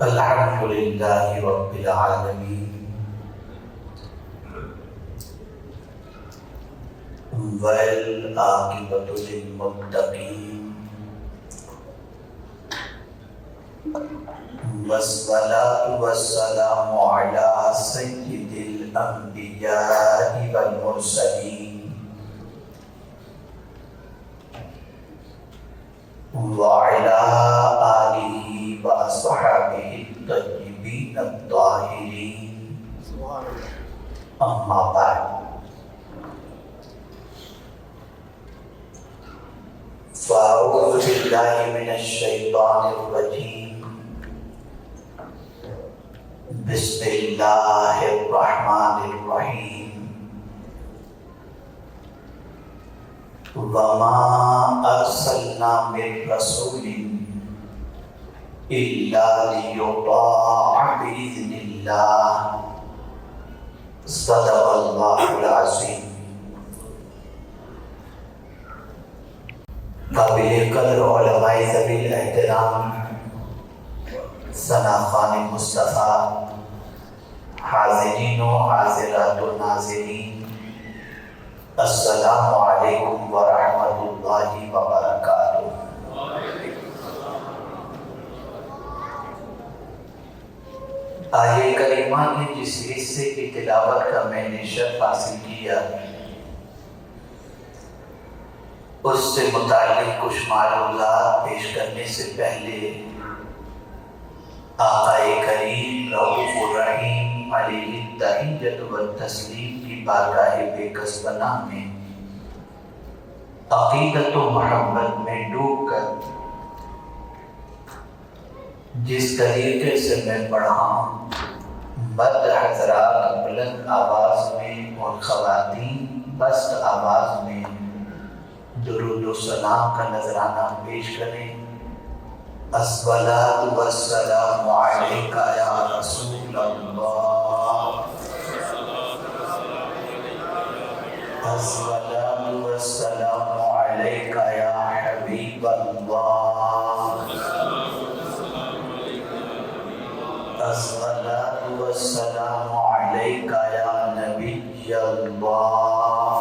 الحمد للہ رب العالمین والعاقبۃ للمتقین والصلاة والسلام علی سید الانبیاء والمرسلین وعلی آلہ وأصحابه الطيبين الطاهرين أما بعد فأعوذ بالله من الشيطان الرجيم بسم الله الرحمن الرحيم وما أرسلنا من رسول إلا ليطاع بإذن الله صدق الله العظيم. قابل قدر علماء ذوی الاحترام ثنا خوان مصطفیٰ، حاضرین و حاضرات و ناظرین، السلام علیکم ورحمۃ اللہ وبرکاتہ. آیہ کریمہ کے جس حصے کی تلاوت کا میں نے شرف حاصل کیا، اس سے متعلق کچھ معلومات پیش کرنے سے پہلے آقا کریم رؤوف الرحیم علیہ التحیۃ والتسلیم کی بارگاہ بے کسبنہ میں عقیدت و محبت میں ڈوب کر جس طریقے سے میں پڑھا ہوں، مرد حضرات بلند آواز میں اور خواتین پست آواز میں درود و سلام کا نذرانہ پیش کریں. الصلاۃ والسلام علیک یا رسول اللہ، الصلاۃ والسلام علیک یا حبیب اللہ، الصلاۃ والسلام علیک یا نبی اللہ،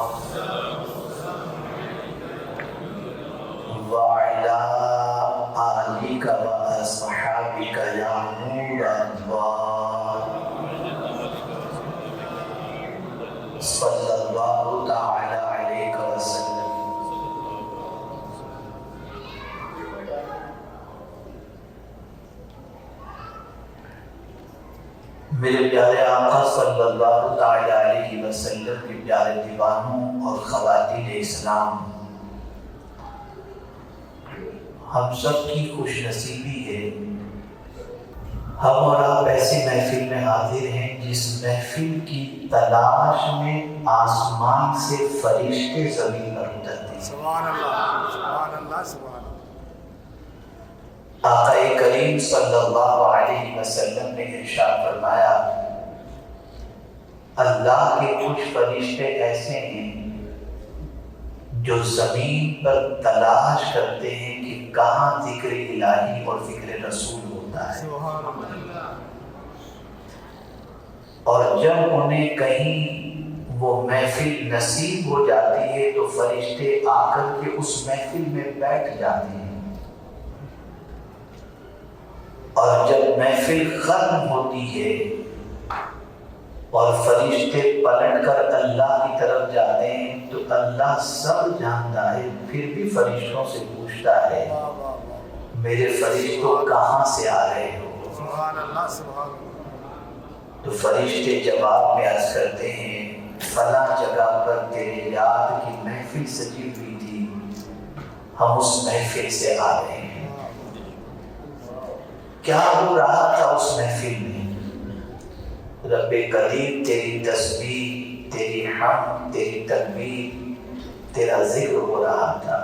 وعلی آلک واصحابک یا نور اللہ، صلی اللہ تعالی علیہ وسلم. میرے پیارے آقا صلی اللہ تعالی علیہ وسلم کے پیارے دیوانوں اور خواتین اسلام، ہم سب کی خوش نصیبی ہے ہم اور آپ ایسی محفل میں حاضر ہیں جس محفل کی تلاش میں آسمان سے فرشتے زمین پر اترتے ہیں. سبحان اللہ، سبحان اللہ، سبحان اللہ. آقا کریم صلی اللہ علیہ وسلم نے ارشاد فرمایا، اللہ کے کچھ فرشتے ایسے ہیں جو زمین پر تلاش کرتے ہیں کہ کہاں ذکر الہی اور ذکر رسول ہوتا ہے، سبحان اللہ. اور جب انہیں کہیں وہ محفل نصیب ہو جاتی ہے تو فرشتے آ کر کے اس محفل میں بیٹھ جاتے ہیں، اور جب محفل ختم ہوتی ہے اور فرشتے پلٹ کر اللہ کی طرف جاتے ہیں تو اللہ سب جانتا ہے، پھر بھی فرشتوں سے پوچھتا ہے، میرے فرشتوں کہاں سے آ رہے ہو؟ سبحان اللہ، سبحان اللہ. تو فرشتے جواب میں عرض کرتے ہیں، فلاں جگہ پر تیرے یاد کی محفل سجی ہوئی تھی، ہم اس محفل سے آ رہے ہیں. کیا ہو رہا تھا اس محفل میں؟ رب قریب تیری تسبیح، تیری حمد، تیری تکبیر، تیرا ذکر ہو رہا تھا.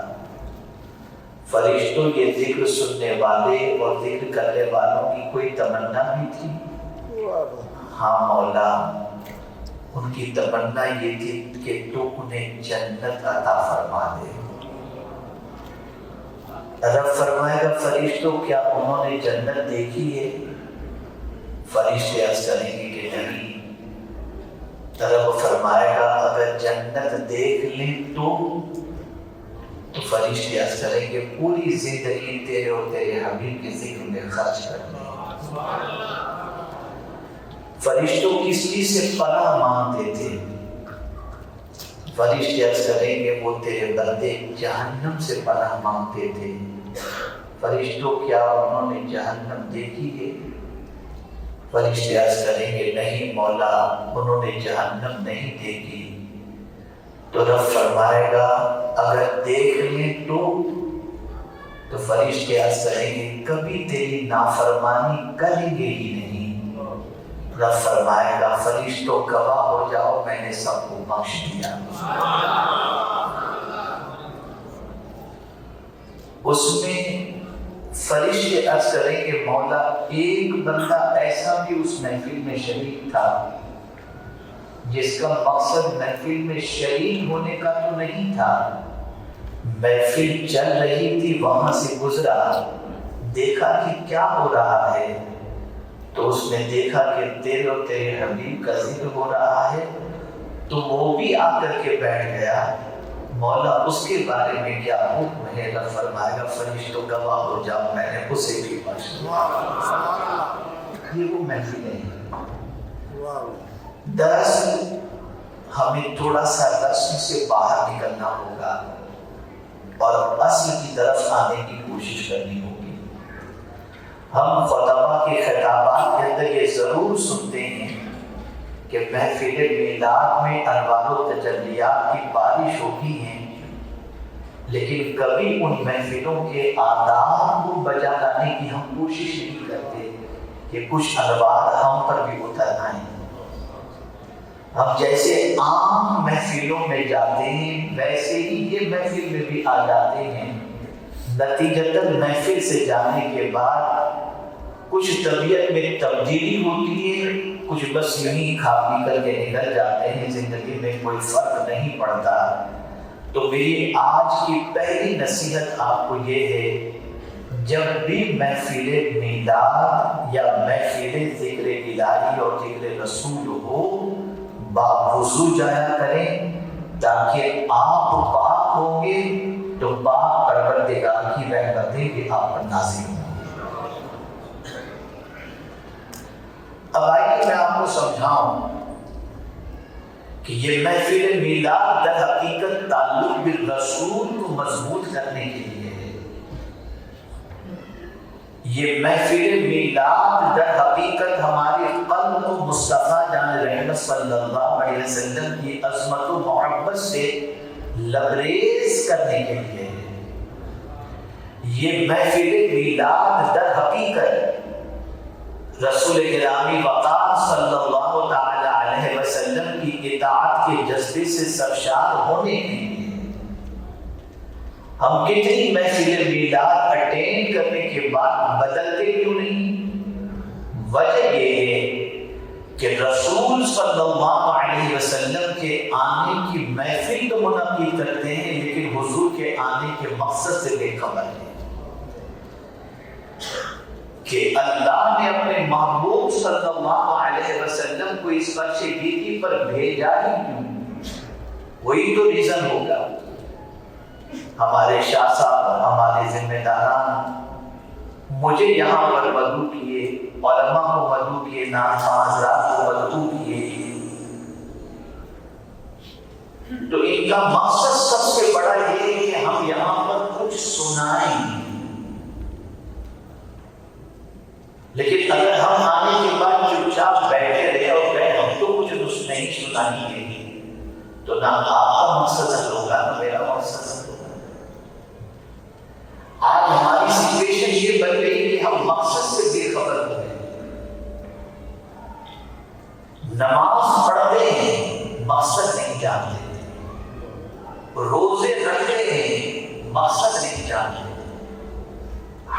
فرشتوں یہ ذکر سننے والے اور ذکر کرنے والوں کی کوئی تمنا بھی تھی؟ ہاں مولا، ان کی تمنا یہ تھی کہ تو انہیں جنت عطا فرما دے. رب فرمائے گا فرشتوں کیا انہوں نے جنت دیکھی ہے؟ فرشتے عرض کریں گے کہ نہیں، رب فرمائے گا اگر جنت دیکھ لیں تو فرشتے عرض کریں گے پوری زندگی تیرے اور تیرے حبیب کے ذکر میں خرچ کر دیں۔ فرشتوں کس چیز سے پناہ مانگتے تھے؟ فرشتے عرض کریں گے وہ تیرے بندے جہنم سے پناہ مانگتے تھے۔ فرشتوں کیا انہوں نے جہنم دیکھی ہے؟ فرشتے عرض کریں گے نہیں مولا، انہوں نے جہنم نہیں دیکھی۔ تو رب فرمائے گا اگر دیکھ لیں تو فرشتے عرض کریں گے کبھی تیری نافرمانی کریں گے ہی نہیں۔ رب فرمائے گا فرشتوں گواہ ہو جاؤ میں نے سب کو بخش دیا۔ اس میں فرشتے عرض کریں گے مولا ایک بندہ ایسا بھی اس محفل میں شریک تھا جس کا مقصد محفل میں شریک ہونے کا تو نہیں تھا، محفل چل رہی تھی وہاں سے گزرا، دیکھا کہ کیا ہو رہا ہے، تو اس نے دیکھا کہ تیرے اور تیرے حبیب کا ذکر ہو رہا ہے، تو وہ بھی آ کر کے بیٹھ گیا۔ مولا اس کے بارے میں کیا حکم ہے؟ رب فرمائے گا فرشتوں گواہ ہو جاؤ میں نے اسے بھی بخش دیا۔ یہ وہ محفل ہے۔ دراصل ہمیں تھوڑا سا رسم سے باہر نکلنا ہوگا اور اصل کی طرف آنے کی کوشش کرنی ہوگی۔ ہم خطبہ کے خطابات کے اندر یہ ضرور سنتے ہیں کہ محفل میلاد میں انوار و تجلیات کی بارش ہوتی ہے، لیکن کبھی ان محفلوں کے آداب کو بجا لانے کی ہم کوشش نہیں کرتے کہ کچھ انوار ہم پر بھی اتر آئیں۔ ہم جیسے عام محفلوں میں جاتے ہیں ویسے ہی یہ محفل میں بھی آ جاتے ہیں، نتیجتاً محفل سے جانے کے بعد کچھ طبیعت میں تبدیلی ہوتی ہے، کچھ بس یوں ہی کھا پی کر کے نکل جاتے ہیں، زندگی میں کوئی فرق نہیں پڑتا۔ تو میری آج کی پہلی نصیحت آپ کو یہ ہے جب بھی محفل میلاد یا محفل ذکر الہی اور ذکر رسول ہو باوضو جایا کریں، تاکہ آپ پاک ہوں گے تو پاک پروردگار کی رحمتیں بھی آپ پر نازل ہوں۔ اب آئیے میں آپ کو سمجھاؤں کہ یہ محفل میلاد در حقیقت تعلق بالرسول کو مضبوط کرنے کے لیے ہے۔ یہ محفل میلاد در حقیقت ہمارے قلب کو مصطفیٰ جان رحمت صلی اللہ علیہ وسلم کی عظمت و محبت سے لبریز کرنے کے لیے ہے۔ یہ محفل میلاد در حقیقت رسول گرامی وقار صلی اللہ تعالی علیہ وسلم کی اطاعت کے جذبے سے سرشار ہونے کے لیے۔ ہم کتنی محفل میلاد اٹینڈ کرنے کے بعد بدلتے کیوں نہیں؟ وجہ یہ ہے کہ رسول صلی اللہ علیہ وسلم کے آنے کی محفل تو منعقد کرتے ہیں لیکن حضور کے آنے کے مقصد سے بے خبر ہے کہ اللہ نے اپنے محبوب صلی اللہ علیہ وسلم کو اس فرش گیتی پر بھیجا ہی کیوں؟ وہی تو ریزن ہوگا۔ ہمارے شاہ صاحب، ہمارے ذمہ داران مجھے یہاں پر مدعو کیے، علماء کو مدعو کیے، ناظرین حضرات کو مدعو کیے، تو ان کا مقصد سب سے بڑا یہ ہے کہ ہم یہاں پر کچھ سنائیں۔ لیکن اگر ہم آنے کے بعد چپ چاپ بیٹھے رہے اور کہیں ہم تو کچھ نہیں سنائیں گے تو نہ آپ کا مقصد حل ہوگا نہ میرا مقصد حل ہوگا۔ آج ہماری سچویشن یہ بن گئی کہ ہم مقصد سے بے خبر ہو گئے۔ نماز پڑھتے ہیں مقصد نہیں جانتے، روزے رکھتے ہیں مقصد نہیں جانتے،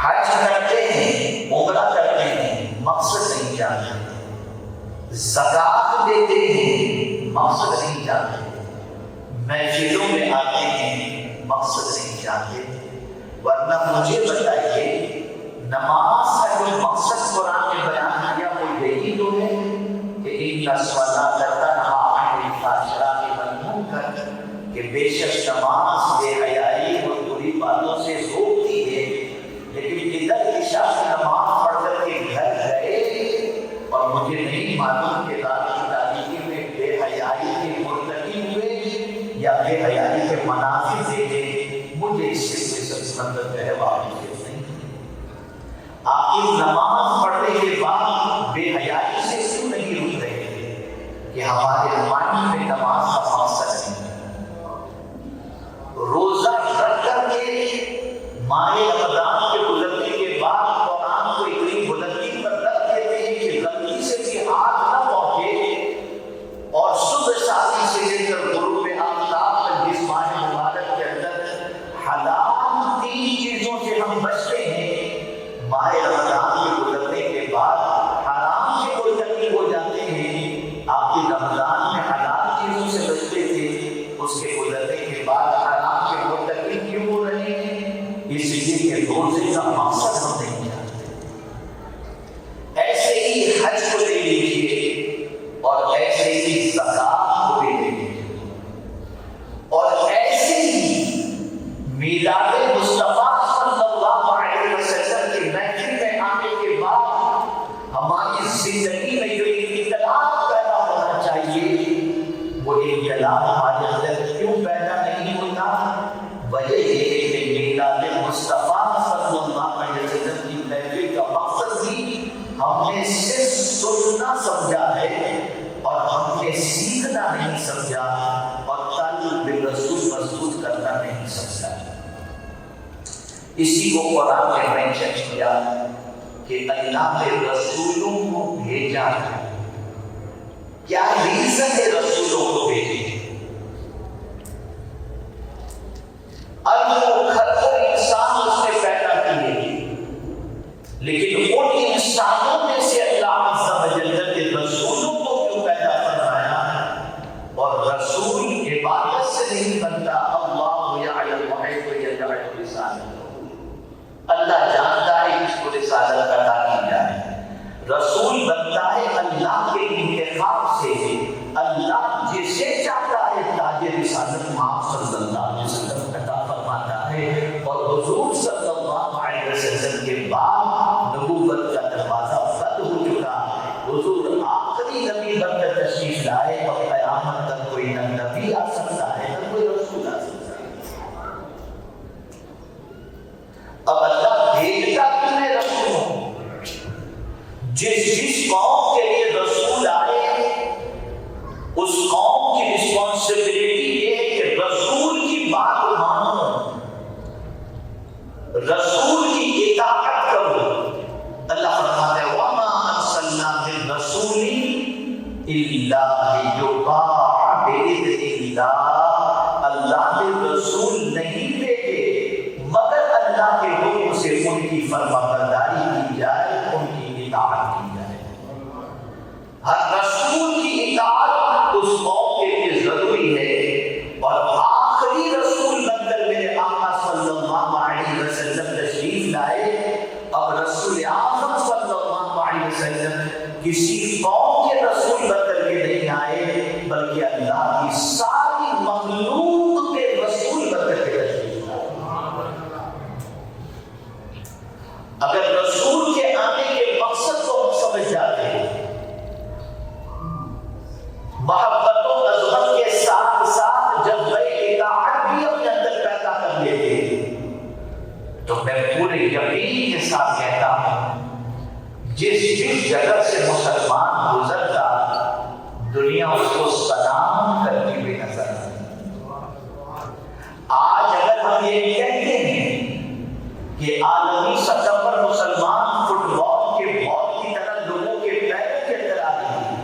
حج کرتے ہیں، عمرہ کرتے ہیں، مقصد نہیں جانتے، زکوٰۃ دیتے ہیں، مقصد نہیں جانتے، محفلوں میں آتے ہیں، مقصد نہیں جانتے۔ ورنہ مجھے بتائیے نماز کا جو مقصد قرآن میں بیان کیا وہ یہی نماز پڑھنے کے بعد بے حیائی سے کیوں نہیں رک رہے کہ ہمارے مائنڈ میں نماز کا مقصد نہیں. روزہ رکھ کر کے ماہ رمضان کے گزرنے کے بعد قرآن کو اتنی بلندی پر رکھ دیتے ہیں کہ غلطی سے بھی ہاتھ نہ پہنچے، اور صبح شادی سے لے کر غروب آفتاب تک جس ماہ مبارک کے اندر حلال 3 چیزوں سے ہم بچتے ہیں، ماہ رمضان کے گزرنے کے بعد حرام سے کوئی تکلیف ہو جاتے ہیں. آپ کے رمضان میں حلال چیزوں سے بچتے تھے، اس کے گزرنے کے بعد حرام کے کوئی تکلیف کیوں ہو رہے ہیں؟ اس لیے کہ روزے کا مقصد ہم نہیں جانتے. ایسے ہی حج کو لے لیجیے، اور ایسے ہی زکات کو لے لیجیے، اور ایسے ہی میلاد مصطفیٰ صلی اللہ علیہ وسلم کی محفل میں آنے کے بعد ہماری زندگی میں جو انقلاب پیدا ہونا چاہیے، وہ انقلاب ہمارے اندر کیوں پیدا نہیں ہوتا؟ وجہ یہ ہے کہ میلاد مصطفیٰ صلی اللہ علیہ وسلم کی محفل کا مقصد بھی ہم نے صرف سننا سمجھا ہے، اور ہم نے سیکھنا نہیں سمجھا، اور تعلق بالرسول مضبوط کرنا نہیں سمجھا. اسی کو قرآن نے مینشن کیا کہ اللہ نے رسولوں کو بھیجا ہے. کیا ریزن ہے رسولوں کو بھیجے؟ خلقوں انسان اس نے پیدا کیے، لیکن ان انسانوں میں سے اللہ عز و جل نے رسولوں کو کیوں پیدا فرمایا؟ اور رسول عبادت سے نہیں بنتا. اللہ یعلم حیث یجعل رسالتہ، اللہ جانتا ہے کس کو رسالت عطا کی جائے. رسول بنتا ہے اللہ کے انتخاب سے. اللہ جسے چاہتا ہے تاج رسالت محمد صلی اللہ علیہ وسلم عطا فرماتا ہے. اور حضور صلی اللہ علیہ وسلم کے بعد نبوت کا دروازہ بند ہو چکا. حضور آخری نبی بن کر تشریف لائے، اور قیامت تک کوئی نہ نبی آ سکتا ہے نہ کوئی رسول آ سکتا ہے. اب اللہ بھیجتا کیوں ہے رسولوں؟ جس قوم کے لیے رسول آئے اس قوم کی رسپانسبلٹی یہ ہے کہ رسول کی بات مانو، رسول کی اطاعت کرو. اللہ فرماتا ہے وَمَا أَرْسَلْنَا مِن رَّسُولٍ إِلَّا لِيُطَاعَ بِإِذْنِ اللَّهِ. اللہ نے رسول نہیں بھیجے مگر اللہ کے حکم سے ان کی فرمانبرداری کی جائے، ان کی اطاعت کی جائے. ہر رسول کی اطاعت اس قوم کے لیے ضروری ہے. اور آخری رسول بن کر میرے آقا صلی اللہ علیہ وسلم تشریف لائے. اب رسول اعظم صلی اللہ علیہ وسلم کسی قوم کے رسول بن کر کے نہیں آئے، بلکہ اللہ کی ساری مخلوق کے رسول بن کر کے تشریف لائے. اگر رسول کے آنے کے مقصد کو ہم سمجھ جاتے ہیں، محبت و عظمت کے ساتھ ساتھ جب اطاعت بھی اپنے اندر پیدا کر لیتے، تو میں پورے یقین کے ساتھ کہتا ہوں جس جگہ سے مسلمان گزرتا دنیا اس کو سلام کرتی ہوئی نظر آتی. آج اگر ہم یہ کہتے ہیں کہ عالمی سطح پر مسلمان فٹ بال کے بال کی طرح لوگوں کے پیروں کے اندر آ رہے ہیں،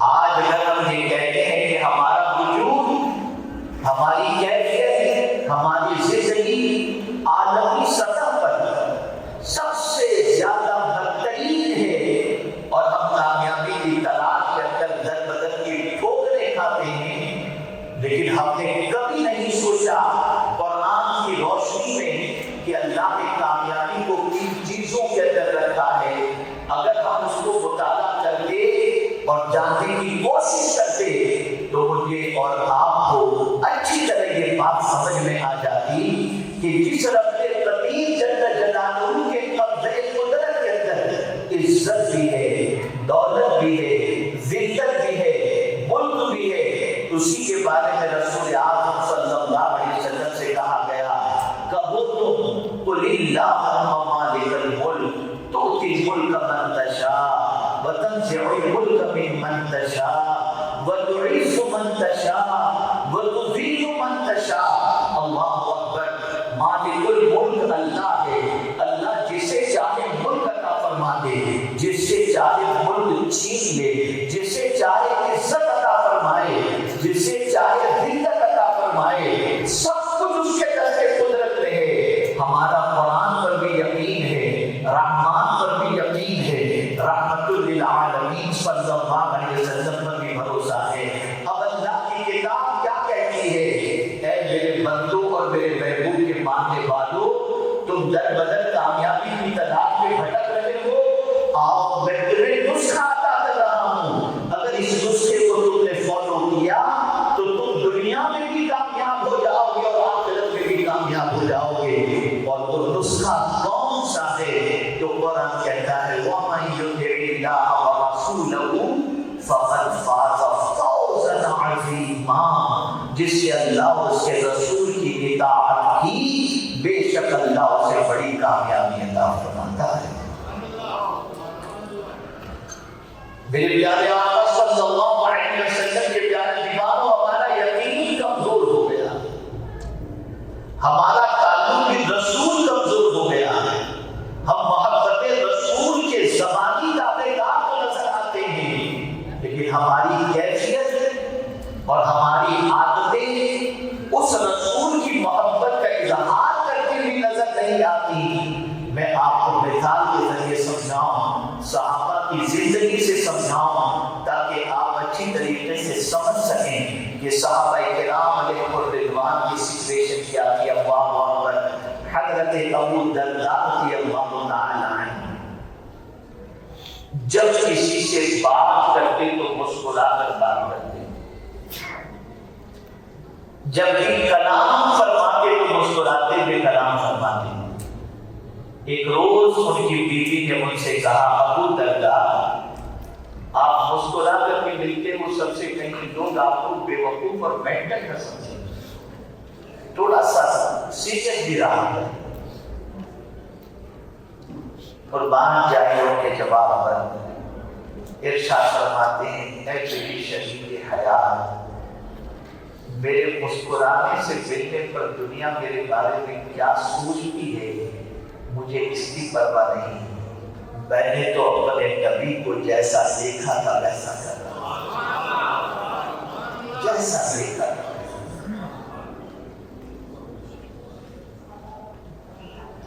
آج اگر ہم یہ کہتے ہیں کہ ہمارا وجود، ہماری کیفیت، ہماری زندگی عالمی سطح پر سب سے زیادہ بدترین ہے، اور ہم کامیابی کی تلاش کے اندر در بدر کی ٹھوکریں کھاتے ہیں، لیکن ہم نے کبھی نہیں سوچا قرآن کی روشنی میں کہ اللہ نے کامیابی کو کن چیزوں کے اندر رکھا ہے. اگر ہم اس کو مطالعہ کرتے اور جاننے کی کوشش کرتے تو مجھے اور آپ کو اچھی طرح یہ بات سمجھ میں آ جاتی کہ جس رب قدیر جل جلالہ کے قبضے قدرت کے اندر عزت بھی ہے، دولت بھی ہے، ذلت بھی ہے، ملک بھی ہے، اسی کے بارے میں رسول اعظم صلی اللہ علیہ وسلم سے کہا گیا کہو تم قل اللہم مالک الملک من تشاء وتنزع الملك ممن تشاء وتعز من تشاء وتذل من تشاء. اللہ اکبر. مالک الملک اللہ ہے. اللہ جسے چاہے ملک عطا فرما دے, جس سے چاہے ملک چھین لے, جسے چاہے عزت عطا فرمائے, جسے چاہے ذلت عطا فرمائے. سب کچھ اس کے دست قدرت میں ہے. ہمارا قرآن پر بھی یقین ہے, رحمان پر بھی یقین ہے, رحمت للعالمین صلی اللہ علیہ وسلم پر بھی بھروسہ ہے. اب اللہ کی کتاب کیا کہتی ہے؟ اے میرے بندوں اور میرے محبوب کے ماننے والوں, تم در بدر کامیابی کی تلاش میں بھٹک رہے ہو, آؤ میں تمہیں نسخہ عطا کر رہا ہوں. اگر اس نسخے کو تم نے فالو کیا تو تم دنیا میں بھی کامیاب ہو جاؤ گے اور آخرت میں بھی کامیاب ہو جاؤ گے. اور وہ نسخہ کون سا ہے؟ جو قرآن کہتا ہے وَمَن يُطِعِ اللَّهَ وَرَسُولَهُ فَقَدْ فَازَ فَوْزًا عَظِيمًا. جس سے اللہ اور اس کے رسول کی اطاعت کی, بے شک اللہ اسے بڑی کامیابی عطا فرماتا ہے. میرے پیارے آقا صلی اللہ علیہ وسلم کے پیارے دیوانوں, ہمارا یقین کمزور ہو گیا, ہمارا تعلق بھی رسول کمزور ہو گیا ہے. ہم محبت رسول کے زبانی دعوے دار تو نظر آتے ہیں, لیکن ہماری کیفیت اور ہماری عادتیں اس رسول کی محبت کا اظہار کرتے ہوئے نظر نہیں آتی. میں آپ کو مثال کے ذریعے سمجھاؤں, صحابہ کی زندگی سے سمجھاؤں, تاکہ آپ اچھی طریقے سے سمجھ سکیں کہ صحابہ کرام علیہ الرضوان کی سچویشن کیا تھی. اللہ اکبر. حضرت ابو درداء رضی اللہ تعالی عنہ جب کسی سے بات کرتے تو مسکرا کر بات کرتے, جب بھی کلام فرماتے تو مسکراتے ہوئے کلام فرماتے. ایک روز ان کی بیوی نے ان سے کہا, ابو درداء آپ مسکرا کر کے ملتے ہو, سب سے کہیں لوگ آپ کو بے وقوف اور مینٹل نہ سمجھیں. تھوڑا سا سیریس بھی رہا ہے. قربان جائے کے جواب پر ارشاد فرماتے ہیں, اے میری شدید حیات, میرے مسکرانے سے ملنے پر دنیا میرے بارے میں کیا سوچتی ہے مجھے اس کی پرواہ نہیں. میں نے تو اپنے نبی کو جیسا دیکھا تھا ویسا کر رہا ہوں, جیسا دیکھا تھا.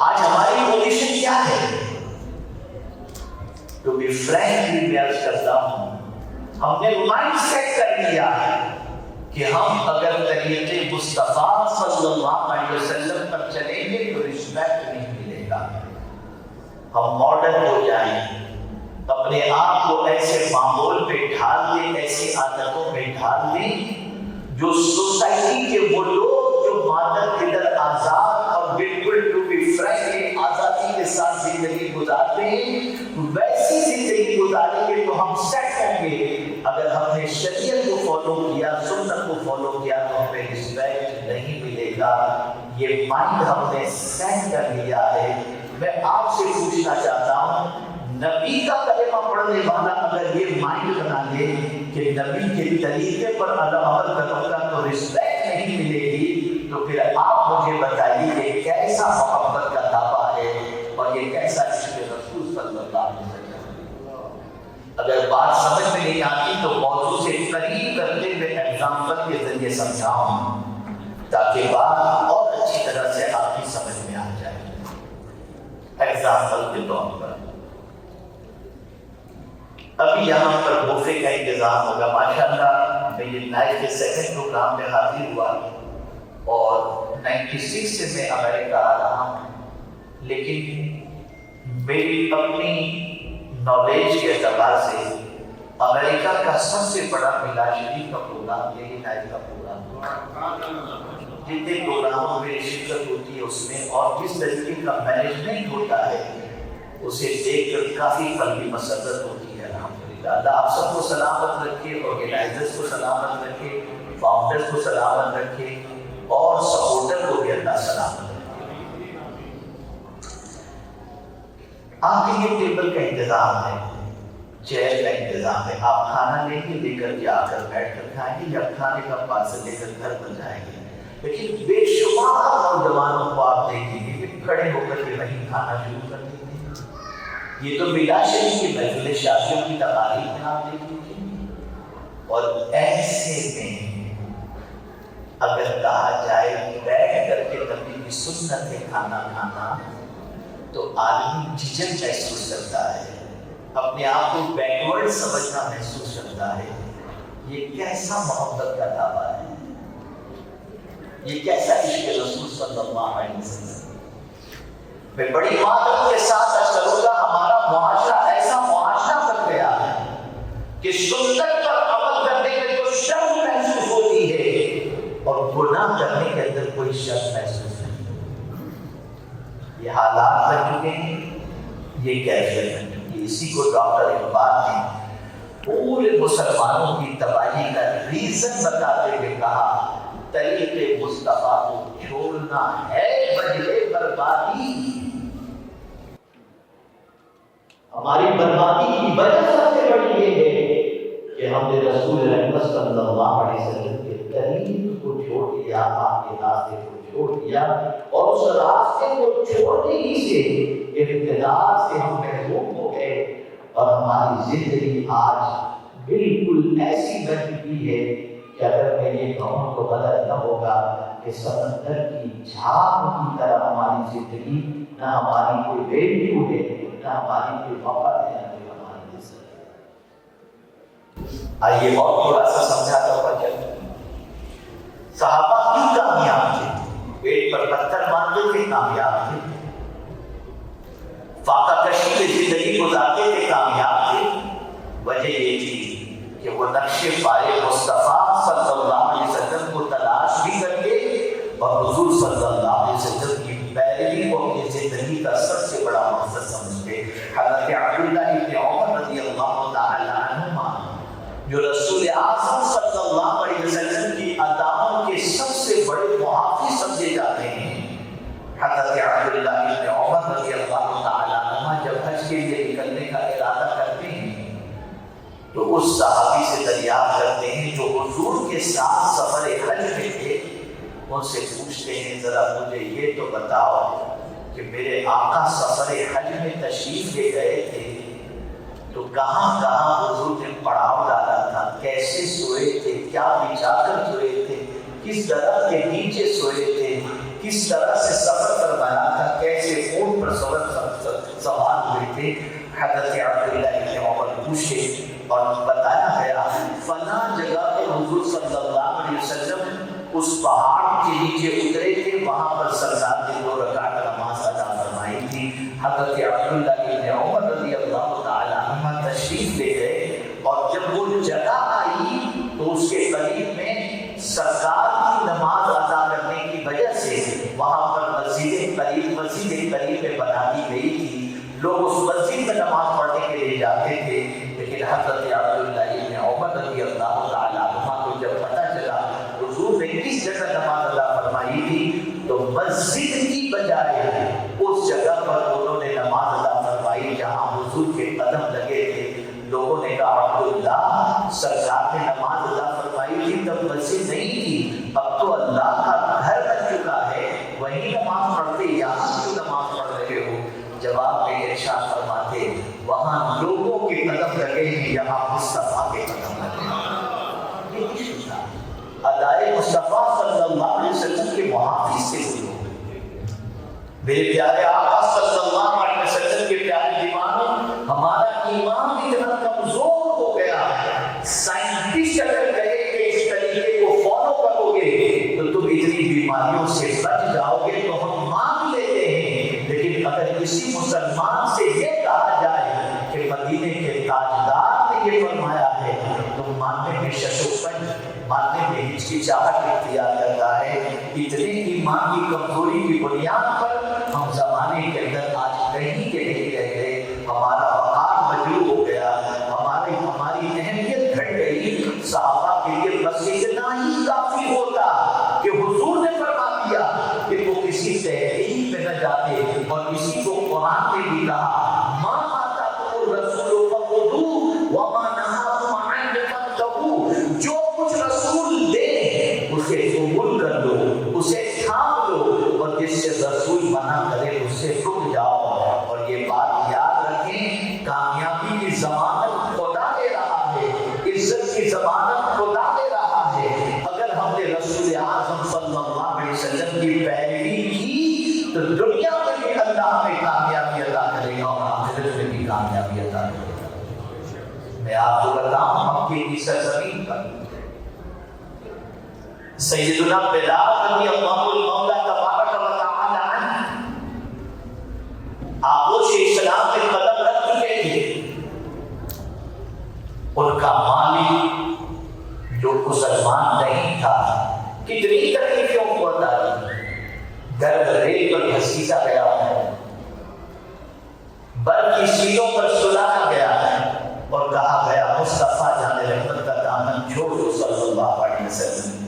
آج ہماری پوزیشن کیا ہے؟ تو بھی فرینکلی میں عرض کرتا ہوں, ہم نے مائنڈ سیٹ کر لیا ہے کہ ہم اگر طریقے مصطفیٰ صلی اللہ علیہ وسلم پر چلیں گے تو رسپیکٹ نہیں ملے گا. ہم ماڈرن ہو جائیں, اپنے آپ کو ایسے ماحول پہ ڈھال دیں, ایسی عادتوں میں ڈھال دیں جو سوسائٹی کے وہ لوگ جو مادر کے در آزاد اور بالکل ٹو بی فرینکلی آزادی کے ساتھ زندگی گزارتے ہیں, ویسی زندگی گزاریں گے تو ہم سیٹ ہوں گے. اگر ہم نے شریعت کو فالو کیا, سنت کو فالو کیا, تو ہمیں رسپیکٹ نہیں ملے گا. یہ مائنڈ ہم نے سیٹ کر لیا ہے. میں آپ سے پوچھنا چاہتا ہوں, نبی کا کلمہ پڑھنے والا اگر یہ مائنڈ بنا لے کہ نبی کے طریقے پر عمل کروں گا تو رسپیکٹ نہیں ملے گی, تو پھر آپ مجھے بتائیے یہ کیسا محبت کا دعویٰ ہے اور یہ کیسا عشق رسول صلی اللہ علیہ وسلم. اگر بات سمجھ میں نہیں آتی تو موضوع سے قریب کرتے ہوئے ایگزامپل کے ذریعے سمجھاؤں تاکہ بات اور اچھی طرح سے آپ کی سمجھ میں آ جائے. ایگزامپل کے طور پر ابھی یہاں پر بوفے کا انتظام ہوگا. ماشاءاللہ میں یہ نائٹ کے سیکنڈ پروگرام میں حاضر ہوا اور 96 سے میں امریکہ آ رہا ہوں, لیکن میری اپنی نالج کے اعتبار سے امریکہ کا سب سے بڑا میلاد شریف کا پروگرام یہی نائٹ کا پروگرام. جتنے پروگراموں میں شرکت ہوتی ہے اس میں اور جس طریقے کا مینجمنٹ ہوتا ہے اسے دیکھ کر کافی قلبی مسرت ہوتی ہے. الحمدللہ اللہ آپ سب کو سلامت رکھے, آرگنائزرز کو سلامت رکھے, فاؤنڈرز کو سلامت رکھے اور سپورٹر کو بھی اللہ سلامت رکھے. آپ کے لیے ٹیبل کا انتظام ہے، چیئر کا انتظام ہے، آپ کھانا لے کے لے کر جا کر بیٹھ کر کھائیں گے یا کھانے کا پارسل لے کر گھر پر جائیں گے۔ لیکن بے شمار نوجوانوں کو آپ دیکھیں گے کہ کھڑے ہو کر کے وہیں کھانا شروع کر دیتے ہیں۔ یہ تو بلا شک کی محفل شادیوں کی تقاریب میں آپ دیکھیں گے۔ اور ایسے میں اگر کہا جائے بیٹھ کر کے نبی کی سنت ہے کھانا کھانا، تو آدمی جھجک محسوس کرتا ہے، اپنے آپ کو بیکورڈ سمجھنا محسوس کرتا ہے۔ یہ کیسا محبت کا دعویٰ ہے، یہ کیسا عشق رسول صلی اللہ علیہ وسلم۔ میں بڑی مادت کے ساتھ عرض کروں گا، ہمارا معاشرہ ایسا معاشرہ بن گیا ہے کہ سنت پر عمل کرنے میں تو شرم محسوس ہوتی ہے اور گناہ کرنے کے اندر کوئی شرم محسوس نہیں۔ یہ حالات بن چکے ہیں، یہ کیفیت بن چکی ہے۔ اسی کو ڈاکٹر اقبال نے پورے مسلمانوں کی تباہی کا ریزن بتاتے ہوئے کہا، طریق مصطفیٰ کو چھوڑنا ہے وجہ بربادی۔ ہماری بربادی کی وجہ سب سے بڑی یہ ہے کہ ہم نے رسول رحمت صلی اللہ علیہ وسلم کے طریق کو چھوڑ دیا، آپ کے راستے کو چھوڑ دیا، اور اس راستے کو چھوڑنے ہی سے اقتدار سے ہم محروم ہو گئے، اور ہماری زندگی آج بالکل ایسی بن چکی ہے کہ اگر میں یہ کہوں تو غلط نہ ہوگا کہ سمندر کی جھاگ کی طرح ہماری زندگی، نہ ہماری کوئی ویلیو ہے، نہ ہماری کوئی وقت ہے، نہ کوئی ہماری عزت ہے۔ آئیے اور تھوڑا سا سمجھاتا ہوا چلیں۔ صحابہ کیوں کامیاب تھے؟ پیٹ پر پتھر مارتے تھے، کامیاب تھے۔ فاقہ کشی میں زندگی گزارتے تھے، کامیاب تھے۔ وجہ یہ تھی کہ وہ نقش پائے مصطفیٰ صلی اللہ علیہ وسلم کو تلاش بھی کر کے اور حضور صلی اللہ علیہ وسلم کی پیروی کو اپنی زندگی کا سب سے بڑا مقصد سمجھتے۔ حضرت عبداللہ ابن عمر رضی اللہ تعالی عنہما، جو رسول اعظم صلی اللہ علیہ وسلم کی اداؤں کے سب سے بڑے محافظ سمجھے جاتے ہیں، حضرت عبداللہ ابن عمر رضی اللہ تعالی عنہما جب حج کے لیے نکلنے کا ارادہ کرتے ہیں تو اس صحابی سے دریافت کرتے ہیں جو حضور کے ساتھ سفر حج میں تھے، ان سے پوچھتے ہیں ذرا مجھے یہ تو بتاؤ کہ میرے آقا سفر حج میں تشریف لے گئے تھے تو کہاں کہاں حضور نے پڑاؤ ڈالا تھا، کیسے سوئے تھے، کیا بچھا کر سوئے تھے، کس درخت کے نیچے سوئے تھے، کس طرح سے سفر فرمایا تھا، کیسے اونٹ پر سوار ہوئے تھے۔ حضرت عبداللہ ابن عمر پوچھے اور بتایا گیا فلاں جگہ پر حضور صلی اللہ علیہ وسلم اس پہاڑ کے نیچے اترے تھے، وہاں پر سرکار نے 2 رکعت نماز ادا فرمائی تھی۔ حضرت عبداللہ ابن عمر رضی اللہ تعالی عنہ تشریف لے گئے اور جب وہ جگہ آئی تو اس کے قریب میں سرکار کی نماز ادا کرنے کی وجہ سے وہاں پر مسجد قریب میں بنا دی گئی تھی، لوگ اس مسجد میں نماز پڑھنے کے لیے جاتے تھے۔ لیکن حضرت عبداللہ ابن عمر رضی اللہ تعالی عنہ کو جب پتہ چلا حضور نے کس جگہ نماز ادا فرمائی تھی تو مسجد کی بجائے اس جگہ پر انہوں نے نماز ادا فرمائی جہاں حضور کے قدم لگے تھے۔ لوگوں نے کہا عبداللہ سرکار نے نماز ادا فرمائی تھی تب مسجد نہیں تھی، اب تو اللہ کا گھر بن چکا ہے، وہیں نماز پڑھتے، یہاں کیوں نماز پڑھ رہے ہو؟ جواب میں ارشاد فرماتے وہاں لوگوں کے قدم لگے ہیں، یہاں مصطفیٰ کے قدم لگے ہیں۔ یہ عشق تھا، ادائے مصطفیٰ صلی اللہ علیہ وسلم کے محافظ سے ہوئے۔ میرے پیارے آقا صلی اللہ علیہ وسلم کے پیارے دیوانوں، ہمارا ایمان اتنا کمزور ہو گیا ہے، سائنٹسٹ اگر کہے کہ اس طریقے کو فالو کرو گے تو تم اتنی بیماریوں سے بچ جاؤ گے تو ہم مان لیتے ہیں، لیکن اگر کسی مسلمان سے یہ کہا جائے کہ مدینے کے تاجدار نے یہ فرمایا ہے تو ماننے میں ششوپن، ماننے میں ہچکچاہٹ اختیار کرتا ہے۔ اتنے ایمان کی کمزوری کی بنیاد پر ہم زمانے کے اندر آج کہیں کے نہیں رہ گئے، ہمارا وقار مجروح ہو گیا، ہماری اہمیت گھٹ گئی۔ صحابہ کے لیے بس اتنا ہی کافی ہوتا کہ حضور نے فرما دیا کہ وہ کسی تحقیق میں نہ جاتے، اور کسی کو قرآن نے بھی کہا میں آپ کو بتاؤں مکے کی سرزمین پر سیدنا بلال رضی اللہ المولا تبارک و تعالی عنہ آغوش اسلام میں قدم رکھ چکے تھے. ان کا مالک جو مسلمان نہیں تھا کتنی تکلیفوں کو عطا کی، گرد ریت پر گھسیٹا گیا ہے، برف کی سیڑھیوں پر سلایا گیا ہے اور کہا گیا مصطفیٰ جان رحمت کا دامن چھوڑ دو صلی اللہ علیہ وسلم.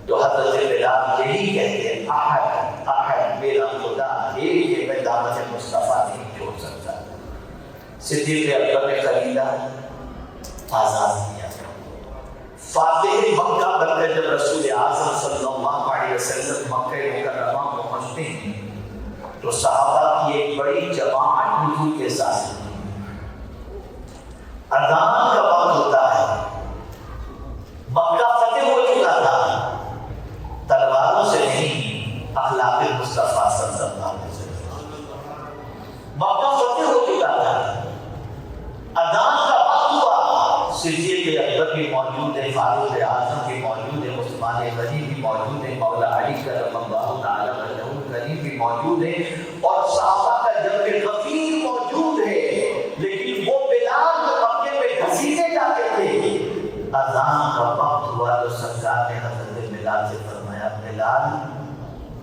تو حضرت بلال یہی کہتے ہیں احد احد میرا خدا ایک ہے، میں دامن مصطفیٰ نہیں چھوڑ سکتا. صدیق اکبر نے خریدا، آزاد کیا. فاتح مکہ بن کر جب رسول اعظم صلی اللہ علیہ وسلم مکہ مکرمہ پہنچتے ہیں تو صحابہ کی ایک بڑی جماعت وضو کے ساتھ اذان کا وقت ہوتا ہے. مکہ فتح ہو چکا تھا، تلواروں سے نہیں، اخلاق مصطفیٰ صلی اللہ علیہ وسلم. مکہ فتح ہو چکا تھا، اذان کا وقت ہوا. صدیق اکبر بھی موجود ہے، فاروق اعظم بھی موجود ہے، عثمان غنی بھی موجود ہے، مولا علی کرم اللہ تعالی وجہہ کریم بھی موجود ہے اور صحابہ کا جمع غفیر موجود ہے. لیکن وہ بلال جو مکے میں گھسیٹے جاتے تھے، اذان کا وقت ہوا تو سرکار نے حضرت بلال سے فرمایا بلال